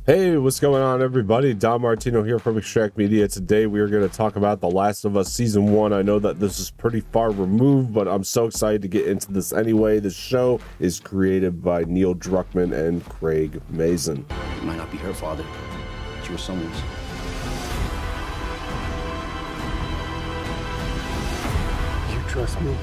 Hey, what's going on, everybody? Martino here from Extract Media. Today we are going to talk about The Last of Us Season 1. I know that this is pretty far removed, but I'm so excited to get into this anyway. The show is created by Neil Druckmann and Craig Maizin. It might not be her father, but you were someone's. You trust me?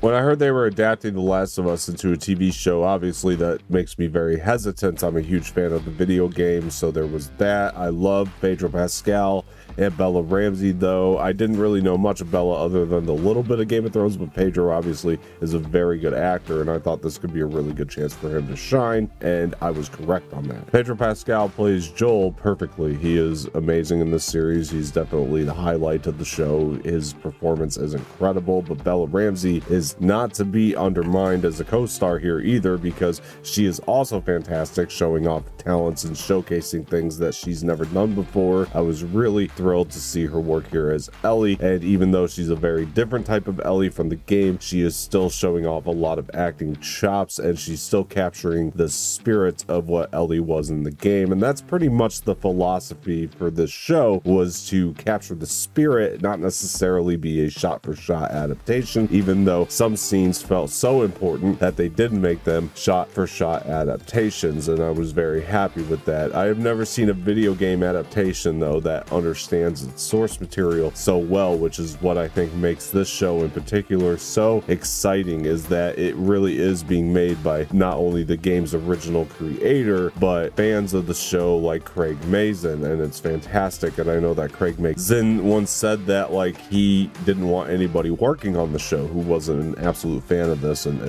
When I heard they were adapting The Last of Us into a TV show, obviously that makes me very hesitant. I'm a huge fan of the video game, so there was that. I love Pedro Pascal and Bella Ramsey, though. I didn't really know much of Bella other than the little bit of Game of Thrones, but Pedro obviously is a very good actor, and I thought this could be a really good chance for him to shine, and I was correct on that. Pedro Pascal plays Joel perfectly. He is amazing in this series. He's definitely the highlight of the show. His performance is incredible, but Bella Ramsey is not to be undermined as a co-star here either, because she is also fantastic, showing off talents and showcasing things that she's never done before. I was really thrilled to see her work here as Ellie, and even though she's a very different type of Ellie from the game, she is still showing off a lot of acting chops, and she's still capturing the spirit of what Ellie was in the game. And that's pretty much the philosophy for this show, was to capture the spirit, not necessarily be a shot-for-shot adaptation, even though some scenes felt so important that they did make them shot-for-shot adaptations, and I was very happy with that. I have never seen a video game adaptation, though, that understands its source material so well, which is what I think makes this show in particular so exciting, is that it really is being made by not only the game's original creator, but fans of the show like Craig Maizin, and it's fantastic. And I know that Craig Maizin once said that, like, he didn't want anybody working on the show who wasn't an absolute fan of this and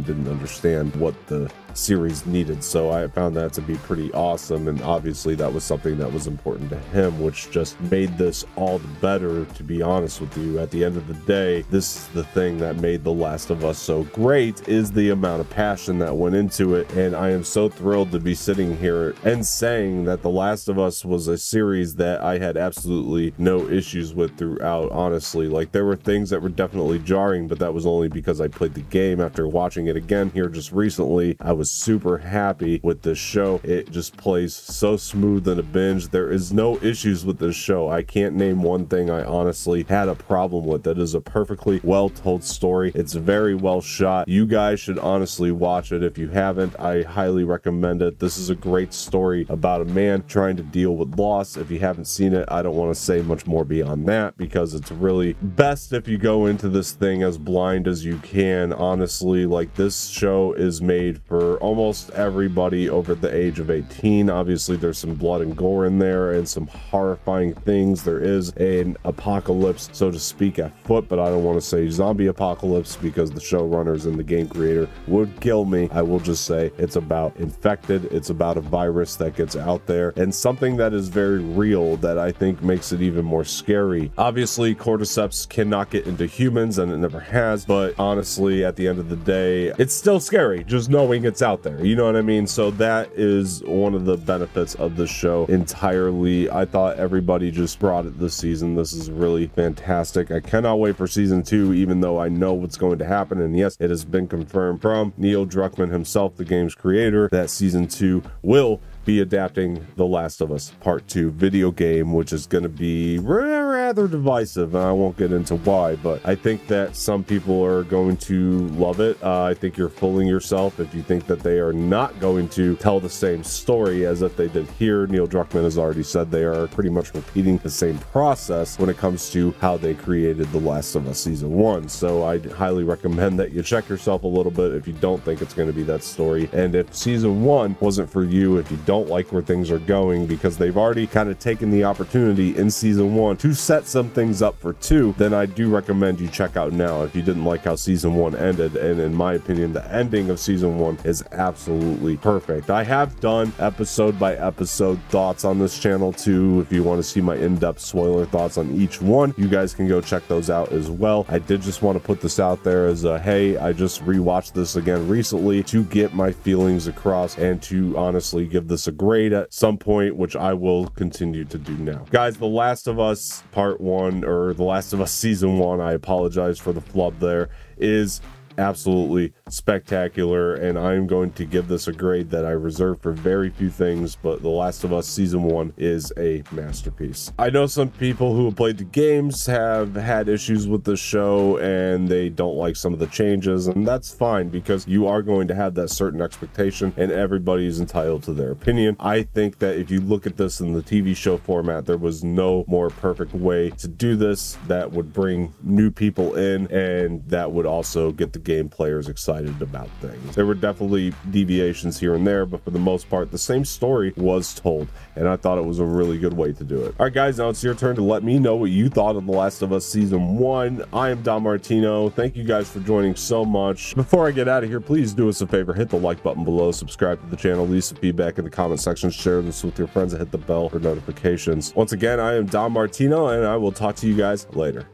didn't understand what the series needed. So I found that to be pretty awesome, and obviously that was something that was important to him, which just made this all the better, to be honest with you. At the end of the day, this is the thing that made The Last of Us so great, is the amount of passion that went into it. And I am so thrilled to be sitting here and saying that The Last of Us was a series that I had absolutely no issues with throughout. Honestly, like, there were things that were definitely jarring, but that was only because I played the game. After watching it again here just recently, I was super happy with this show. It just plays so smooth in a binge. There is no issues with this show. I can't name one thing I honestly had a problem with. It is a perfectly well told story. It's very well shot. You guys should honestly watch it. If you haven't, I highly recommend it. This is a great story about a man trying to deal with loss. If you haven't seen it, I don't want to say much more beyond that, because it's really best if you go into this thing as blind as you can. Honestly, like, this show is made for almost everybody over the age of 18. Obviously there's some blood and gore in there and some horrifying things. There is an apocalypse, so to speak, afoot, but I don't want to say zombie apocalypse because the showrunners and the game creator would kill me. I will just say it's about infected. It's about a virus that gets out there, and something that is very real that I think makes it even more scary. Obviously cordyceps cannot get into humans, and it never has, but honestly at the end of the day, it's still scary just knowing it's out there, you know what I mean? So that is one of the benefits of the show entirely. I thought everybody just brought it this season. This is really fantastic. I cannot wait for season 2, even though I know what's going to happen, and yes, it has been confirmed from Neil Druckmann himself, the game's creator, that season 2 will be adapting The Last of Us Part 2 video game, which is going to be rather divisive, and I won't get into why, but I think that some people are going to love it. I think you're fooling yourself if you think that they are not going to tell the same story as if they did here. Neil Druckmann has already said they are pretty much repeating the same process when it comes to how they created The Last of Us Season 1. So I highly recommend that you check yourself a little bit if you don't think it's going to be that story. And if Season 1 wasn't for you, if you don't like where things are going, because they've already kind of taken the opportunity in Season 1 to set some things up for 2, then I do recommend you check out now if you didn't like how Season 1 ended. And in my opinion, the ending of Season 1 is absolutely perfect. I have done episode by episode thoughts on this channel too. If you want to see my in-depth spoiler thoughts on each one, you guys can go check those out as well. I did just want to put this out there as a, hey, I just rewatched this again recently to get my feelings across and to honestly give the this a grade at some point, which I will continue to do now. Guys, The Last of Us Part 1, or The Last of Us Season 1, I apologize for the flub there, is absolutely spectacular, and I'm going to give this a grade that I reserve for very few things, but The Last of Us Season 1 is a masterpiece. I know some people who have played the games have had issues with the show and they don't like some of the changes, and that's fine because you are going to have that certain expectation and everybody is entitled to their opinion. I think that if you look at this in the TV show format, there was no more perfect way to do this that would bring new people in and that would also get the game players excited about things. There were definitely deviations here and there, but for the most part, the same story was told, and I thought it was a really good way to do it. All right, guys, now it's your turn to let me know what you thought of The Last of Us Season 1. I am Don Martino. Thank you guys for joining so much. Before I get out of here, please do us a favor, hit the like button below, subscribe to the channel, leave some feedback in the comment section, share this with your friends, and hit the bell for notifications. Once again, I am Don Martino, and I will talk to you guys later.